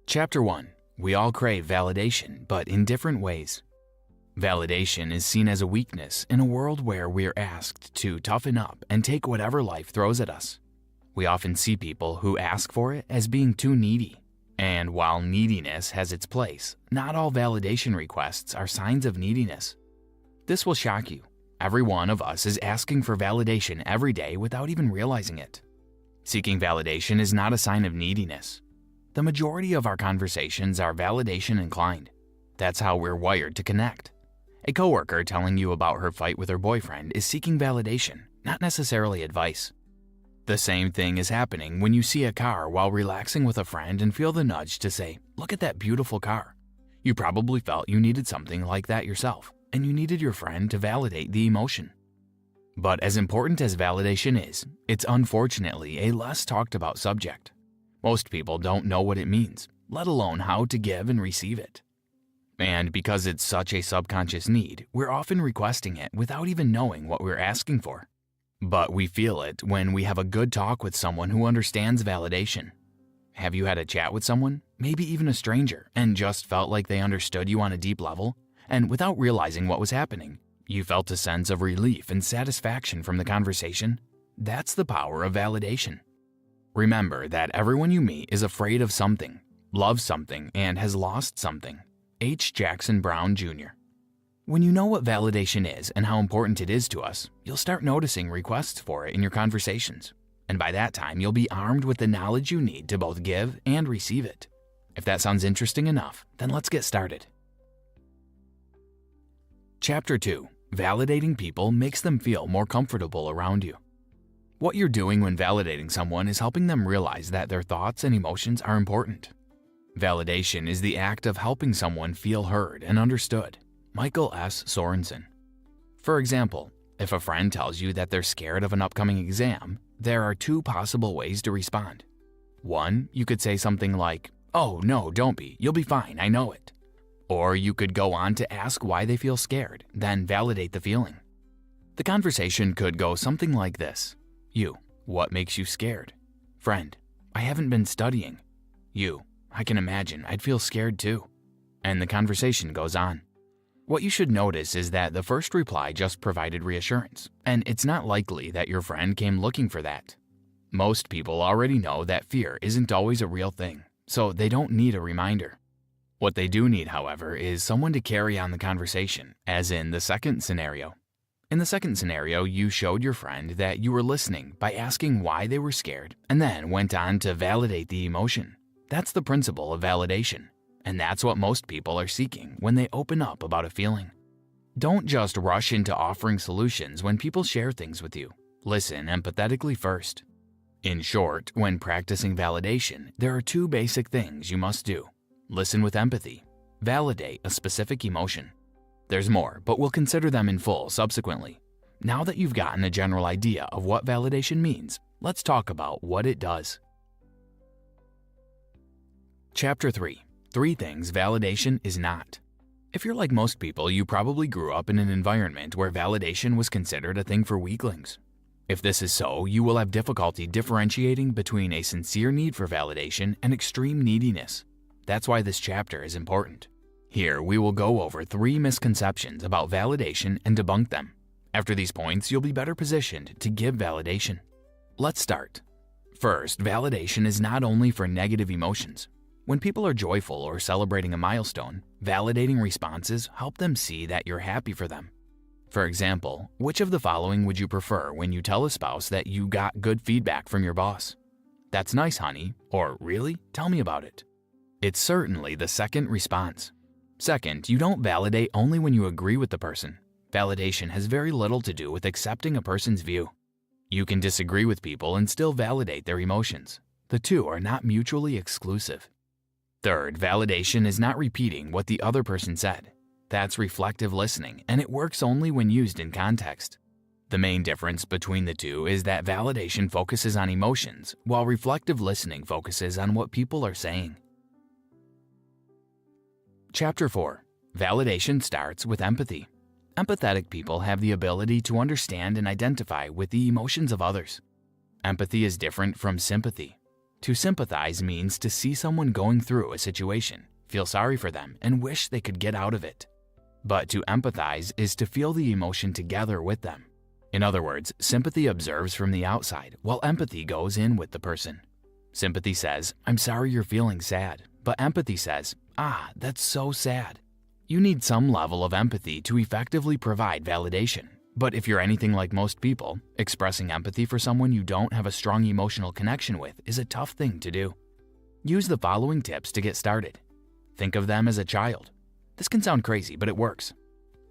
Chapter 1. We all crave validation, but in different ways. Validation is seen as a weakness in a world where we are asked to toughen up and take whatever life throws at us. We often see people who ask for it as being too needy. And while neediness has its place, not all validation requests are signs of neediness. This will shock you. Every one of us is asking for validation every day without even realizing it. Seeking validation is not a sign of neediness. The majority of our conversations are validation inclined. That's how we're wired to connect. A coworker telling you about her fight with her boyfriend is seeking validation, not necessarily advice. The same thing is happening when you see a car while relaxing with a friend and feel the nudge to say, "Look at that beautiful car." You probably felt you needed something like that yourself, and you needed your friend to validate the emotion. But as important as validation is, it's unfortunately a less talked about subject. Most people don't know what it means, let alone how to give and receive it. And because it's such a subconscious need, we're often requesting it without even knowing what we're asking for. But we feel it when we have a good talk with someone who understands validation. Have you had a chat with someone, maybe even a stranger, and just felt like they understood you on a deep level? And without realizing what was happening, you felt a sense of relief and satisfaction from the conversation? That's the power of validation. Remember that everyone you meet is afraid of something, loves something, and has lost something. H. Jackson Brown, Jr. When you know what validation is and how important it is to us, you'll start noticing requests for it in your conversations. And by that time, you'll be armed with the knowledge you need to both give and receive it. If that sounds interesting enough, then let's get started. Chapter 2. Validating people makes them feel more comfortable around you. What you're doing when validating someone is helping them realize that their thoughts and emotions are important. Validation is the act of helping someone feel heard and understood. Michael S. Sorensen. For example, if a friend tells you that they're scared of an upcoming exam, there are two possible ways to respond. One, you could say something like, "Oh, no, don't be. You'll be fine. I know it." Or you could go on to ask why they feel scared, then validate the feeling. The conversation could go something like this. You, what makes you scared? Friend, I haven't been studying. You, I can imagine. I'd feel scared too. And the conversation goes on. What you should notice is that the first reply just provided reassurance, and it's not likely that your friend came looking for that. Most people already know that fear isn't always a real thing, so they don't need a reminder. What they do need, however, is someone to carry on the conversation, as in the second scenario. In the second scenario, you showed your friend that you were listening by asking why they were scared, and then went on to validate the emotion. That's the principle of validation. And that's what most people are seeking when they open up about a feeling. Don't just rush into offering solutions when people share things with you. Listen empathetically first. In short, when practicing validation, there are two basic things you must do. Listen with empathy. Validate a specific emotion. There's more, but we'll consider them in full subsequently. Now that you've gotten a general idea of what validation means, let's talk about what it does. Chapter 3. 3 things validation is not. If you're like most people, you probably grew up in an environment where validation was considered a thing for weaklings. If this is so, you will have difficulty differentiating between a sincere need for validation and extreme neediness. That's why this chapter is important. Here, we will go over 3 misconceptions about validation and debunk them. After these points, you'll be better positioned to give validation. Let's start. First, validation is not only for negative emotions. When people are joyful or celebrating a milestone, validating responses help them see that you're happy for them. For example, which of the following would you prefer when you tell a spouse that you got good feedback from your boss? "That's nice, honey," or "Really? Tell me about it." It's certainly the second response. Second, you don't validate only when you agree with the person. Validation has very little to do with accepting a person's view. You can disagree with people and still validate their emotions. The two are not mutually exclusive. Third, validation is not repeating what the other person said. That's reflective listening, and it works only when used in context. The main difference between the two is that validation focuses on emotions, while reflective listening focuses on what people are saying. Chapter 4. Validation starts with empathy. Empathetic people have the ability to understand and identify with the emotions of others. Empathy is different from sympathy. To sympathize means to see someone going through a situation, feel sorry for them, and wish they could get out of it. But to empathize is to feel the emotion together with them. In other words, sympathy observes from the outside, while empathy goes in with the person. Sympathy says, "I'm sorry you're feeling sad," but empathy says, "Ah, that's so sad." You need some level of empathy to effectively provide validation. But if you're anything like most people, expressing empathy for someone you don't have a strong emotional connection with is a tough thing to do. Use the following tips to get started. Think of them as a child. This can sound crazy, but it works.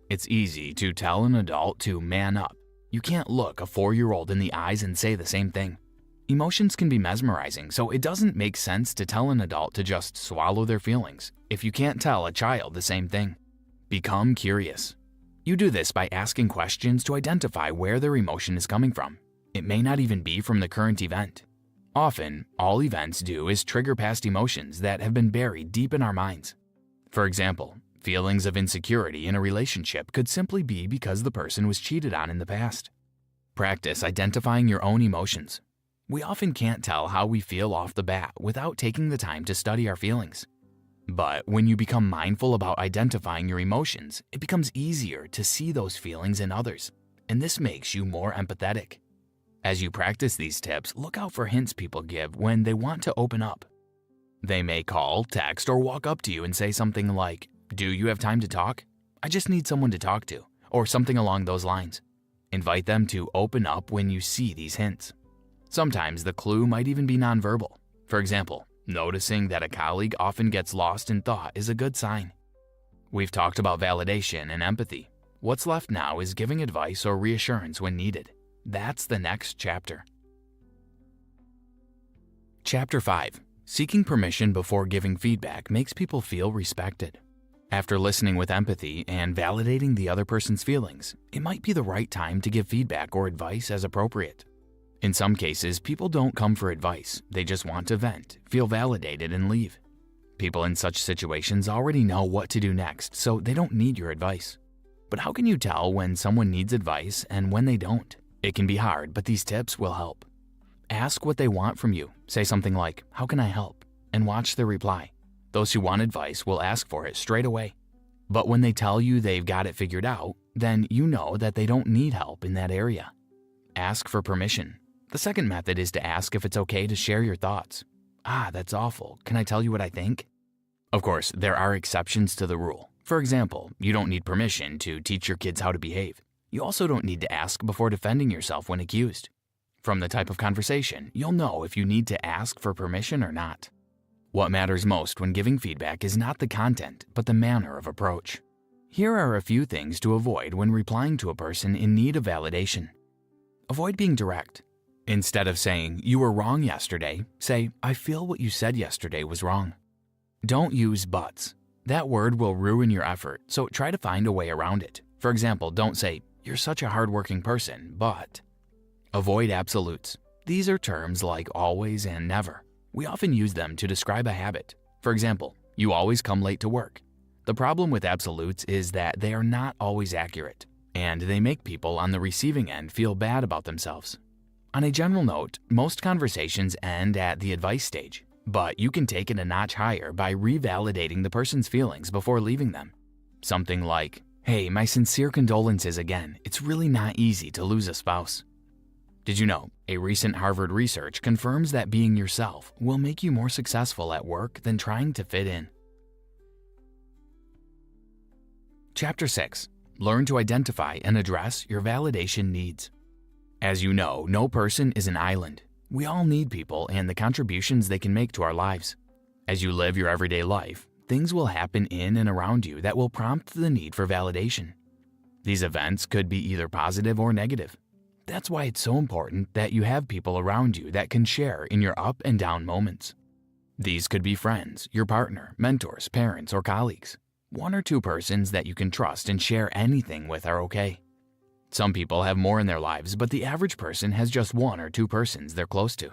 It's easy to tell an adult to man up. You can't look a 4-year-old in the eyes and say the same thing. Emotions can be mesmerizing, so it doesn't make sense to tell an adult to just swallow their feelings if you can't tell a child the same thing. Become curious. You do this by asking questions to identify where their emotion is coming from. It may not even be from the current event. Often, all events do is trigger past emotions that have been buried deep in our minds. For example, feelings of insecurity in a relationship could simply be because the person was cheated on in the past. Practice identifying your own emotions. We often can't tell how we feel off the bat without taking the time to study our feelings. But when you become mindful about identifying your emotions, it becomes easier to see those feelings in others, and this makes you more empathetic. As you practice these tips, look out for hints people give when they want to open up. They may call, text, or walk up to you and say something like, "Do you have time to talk? I just need someone to talk to," or something along those lines. Invite them to open up when you see these hints. Sometimes the clue might even be nonverbal. For example, noticing that a colleague often gets lost in thought is a good sign. We've talked about validation and empathy. What's left now is giving advice or reassurance when needed. That's the next chapter. Chapter 5. Seeking permission before giving feedback makes people feel respected. After listening with empathy and validating the other person's feelings, it might be the right time to give feedback or advice as appropriate. In some cases, people don't come for advice. They just want to vent, feel validated, and leave. People in such situations already know what to do next, so they don't need your advice. But how can you tell when someone needs advice and when they don't? It can be hard, but these tips will help. Ask what they want from you. Say something like, "How can I help?" and watch their reply. Those who want advice will ask for it straight away. But when they tell you they've got it figured out, then you know that they don't need help in that area. Ask for permission. The second method is to ask if it's okay to share your thoughts. "Ah, that's awful. Can I tell you what I think?" Of course, there are exceptions to the rule. For example, you don't need permission to teach your kids how to behave. You also don't need to ask before defending yourself when accused. From the type of conversation, you'll know if you need to ask for permission or not. What matters most when giving feedback is not the content, but the manner of approach. Here are a few things to avoid when replying to a person in need of validation. Avoid being direct. Instead of saying, "You were wrong yesterday," say, "I feel what you said yesterday was wrong." Don't use buts. That word will ruin your effort, so try to find a way around it. For example, don't say, "You're such a hardworking person, but..." Avoid absolutes. These are terms like always and never. We often use them to describe a habit. For example, "You always come late to work." The problem with absolutes is that they are not always accurate, and they make people on the receiving end feel bad about themselves. On a general note, most conversations end at the advice stage, but you can take it a notch higher by revalidating the person's feelings before leaving them. Something like, "Hey, my sincere condolences again. It's really not easy to lose a spouse." Did you know, a recent Harvard research confirms that being yourself will make you more successful at work than trying to fit in. Chapter 6. Learn to identify and address your validation needs. As you know, no person is an island. We all need people and the contributions they can make to our lives. As you live your everyday life, things will happen in and around you that will prompt the need for validation. These events could be either positive or negative. That's why it's so important that you have people around you that can share in your up and down moments. These could be friends, your partner, mentors, parents, or colleagues. 1 or 2 persons that you can trust and share anything with are okay. Some people have more in their lives, but the average person has just 1 or 2 persons they're close to.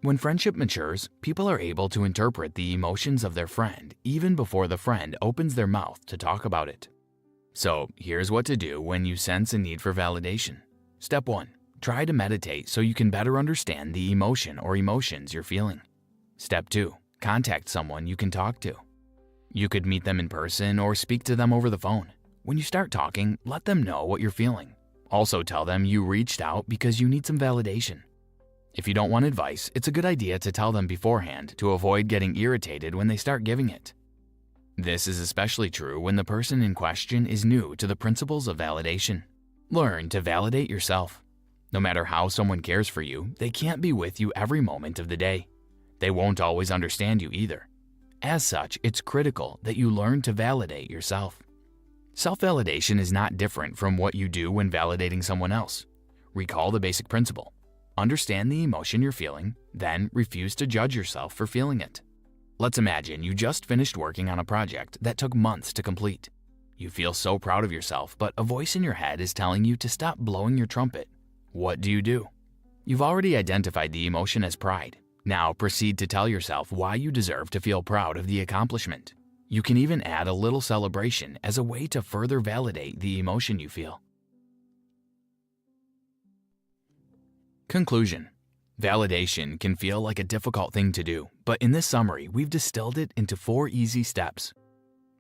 When friendship matures, people are able to interpret the emotions of their friend even before the friend opens their mouth to talk about it. So here's what to do when you sense a need for validation. Step 1. Try to meditate so you can better understand the emotion or emotions you're feeling. Step 2. Contact someone you can talk to. You could meet them in person or speak to them over the phone. When you start talking, let them know what you're feeling. Also tell them you reached out because you need some validation. If you don't want advice, it's a good idea to tell them beforehand to avoid getting irritated when they start giving it. This is especially true when the person in question is new to the principles of validation. Learn to validate yourself. No matter how someone cares for you, they can't be with you every moment of the day. They won't always understand you either. As such, it's critical that you learn to validate yourself. Self-validation is not different from what you do when validating someone else. Recall the basic principle. Understand the emotion you're feeling, then refuse to judge yourself for feeling it. Let's imagine you just finished working on a project that took months to complete. You feel so proud of yourself, but a voice in your head is telling you to stop blowing your trumpet. What do? You've already identified the emotion as pride. Now proceed to tell yourself why you deserve to feel proud of the accomplishment. You can even add a little celebration as a way to further validate the emotion you feel. Conclusion. Validation can feel like a difficult thing to do, but in this summary, we've distilled it into 4 easy steps.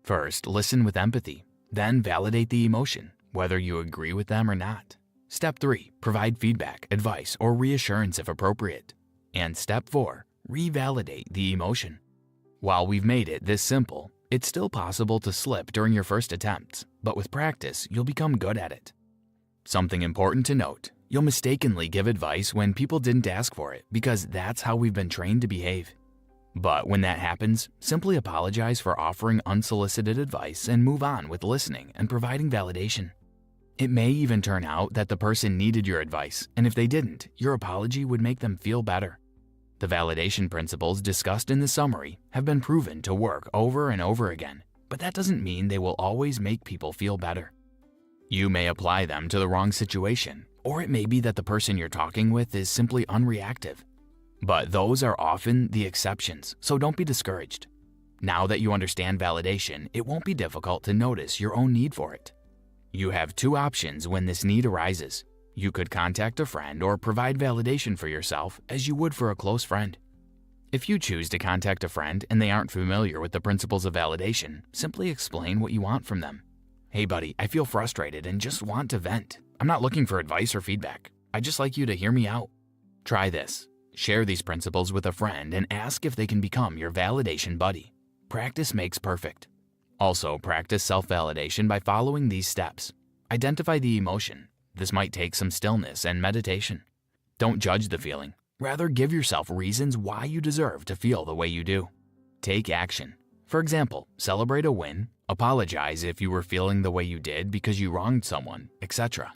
First, listen with empathy. Then validate the emotion, whether you agree with them or not. Step 3, provide feedback, advice, or reassurance if appropriate. And step 4, revalidate the emotion. While we've made it this simple, it's still possible to slip during your first attempts, but with practice, you'll become good at it. Something important to note, you'll mistakenly give advice when people didn't ask for it because that's how we've been trained to behave. But when that happens, simply apologize for offering unsolicited advice and move on with listening and providing validation. It may even turn out that the person needed your advice, and if they didn't, your apology would make them feel better. The validation principles discussed in the summary have been proven to work over and over again, but that doesn't mean they will always make people feel better. You may apply them to the wrong situation, or it may be that the person you're talking with is simply unreactive. But those are often the exceptions, so don't be discouraged. Now that you understand validation, it won't be difficult to notice your own need for it. You have 2 options when this need arises. You could contact a friend or provide validation for yourself as you would for a close friend. If you choose to contact a friend and they aren't familiar with the principles of validation, simply explain what you want from them. Hey buddy, I feel frustrated and just want to vent. I'm not looking for advice or feedback. I'd just like you to hear me out. Try this. Share these principles with a friend and ask if they can become your validation buddy. Practice makes perfect. Also, practice self-validation by following these steps. Identify the emotion. This might take some stillness and meditation. Don't judge the feeling. Rather, give yourself reasons why you deserve to feel the way you do. Take action. For example, celebrate a win, apologize if you were feeling the way you did because you wronged someone, etc.